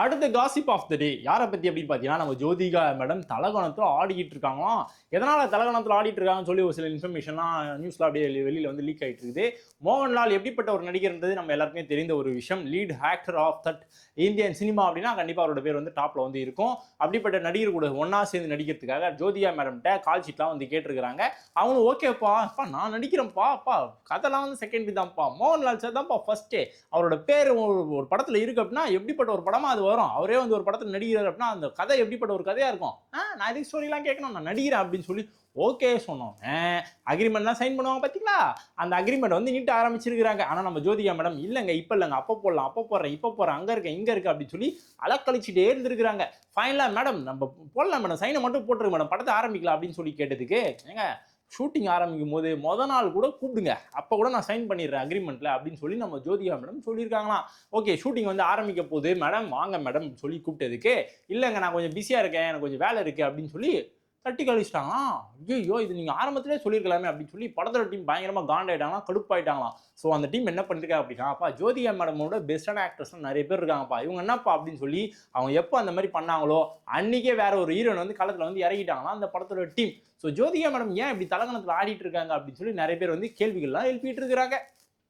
அடுத்த gossip of the டே யாரை பற்றி அப்படின்னு பார்த்தீங்கன்னா நம்ம ஜோதிகா மேடம் தலகணத்தில் ஆடிக்கிட்டு இருக்காங்களாம். எதனால் தலகணத்தில் ஆடிட்டு இருக்காங்கன்னு சொல்லி ஒரு சில இன்ஃபர்மேஷன்லாம் நியூஸில் அப்படியே வெளியில் வந்து லீக் ஆகிட்டு இருக்குது. மோகன்லால் எப்படிப்பட்ட ஒரு நடிகர்ன்றது நம்ம எல்லாருக்குமே தெரிந்த ஒரு விஷயம். Lead actor of that Indian cinema அப்படின்னா கண்டிப்பாக அவரோட பேர் வந்து டாப்பில் வந்து இருக்கும். அப்படிப்பட்ட நடிகர் கூட ஒன்றா சேர்ந்து நடிக்கிறதுக்காக ஜோதிகா மேடம்கிட்ட கால் ஷீட்லாம் வந்து கேட்டிருக்கிறாங்க. அவனும் ஓகேப்பா அப்பா நான் நடிக்கிறேன்ப்பா அப்பா கதைலாம் வந்து செகண்டரி தான்ப்பா, மோகன்லால் சார் தான்ப்பா ஃபர்ஸ்டே, அவரோட பேர் ஒரு படத்தில் இருக்கு அப்படின்னா எப்படிப்பட்ட ஒரு படமா அது வரும், அவரே வந்து ஒரு படத்தில் நடிக்கிறார் அப்படின்னா அந்த கதை எப்படிப்பட்ட ஒரு கதையா இருக்கும், நான் இதுக்கு ஸ்டோரிலாம் கேட்கணும், நான் நடிக்கிறேன் அப்படின்னு சொல்லி ஓகே சொன்னோம். அக்ரிமெண்ட்லாம் சைன் பண்ணுவாங்க பார்த்தீங்களா, அந்த அக்ரிமெண்ட் வந்து நீட்ட ஆரம்பிச்சிருக்கிறாங்க. ஆனால் நம்ம ஜோதிகா மேடம் இல்லைங்க இப்போ இல்லைங்க அப்போ போடலாம், அப்போ போடுறேன், இப்போ போடுறேன், அங்கே இருக்கேன், இங்கே இருக்கு அப்படின்னு சொல்லி அலக்கழிச்சிட்டே இருந்திருக்கிறாங்க. ஃபைனலாக மேடம் நம்ம போடலாம் மேடம், சைனை மட்டும் போட்டுருக்கு மேடம், படத்தை ஆரம்பிக்கலாம் அப்படின்னு சொல்லி கேட்டதுக்கு, ஏங்க ஷூட்டிங் ஆரம்பிக்கும் போது நாள் கூட கூப்பிடுங்க, அப்போ கூட நான் சைன் பண்ணிடுறேன் அக்ரிமெண்ட்ல அப்படின்னு சொல்லி நம்ம ஜோதிகா மேடம் சொல்லியிருக்காங்களாம். ஓகே ஷூட்டிங் வந்து ஆரம்பிக்க போகுது மேடம் வாங்க மேடம் சொல்லி கூப்பிட்டதுக்கு, இல்லைங்க நான் கொஞ்சம் பிஸியாக இருக்கேன், எனக்கு கொஞ்சம் வேலை இருக்குது அப்படின்னு சொல்லி தட்டி கழிச்சிட்டாங்களாம். ஐயோ இது நீங்கள் ஆரம்பத்திலே சொல்லியிருக்கலாமே அப்படின்னு சொல்லி படத்தோட டீம் பயங்கரமாக காண்டாயிட்டாங்களாம், கடுப்பாயிட்டாங்களாம். ஸோ அந்த டீம் என்ன பண்ணிருக்கா அப்படின்னா, அப்பா ஜோதிகா மேடமோட பெஸ்டான ஆக்டர்ஸ்லாம் நிறைய பேர் இருக்காங்கப்பா, இவங்க என்னப்பா அப்படின்னு சொல்லி அவங்க எப்போ அந்த மாதிரி பண்ணாங்களோ அன்றைக்கே வேற ஒரு ஹீரோன் வந்து களத்தில் வந்து இறங்கிட்டாங்களாம் அந்த படத்தோட டீம். ஸோ ஜோதிகா மேடம் ஏன் இப்படி தலகணத்தில் ஆடிட்டு இருக்காங்க அப்படின்னு சொல்லி நிறைய பேர் வந்து கேள்விகள்லாம் எழுப்பிட்டு இருக்கிறாங்க.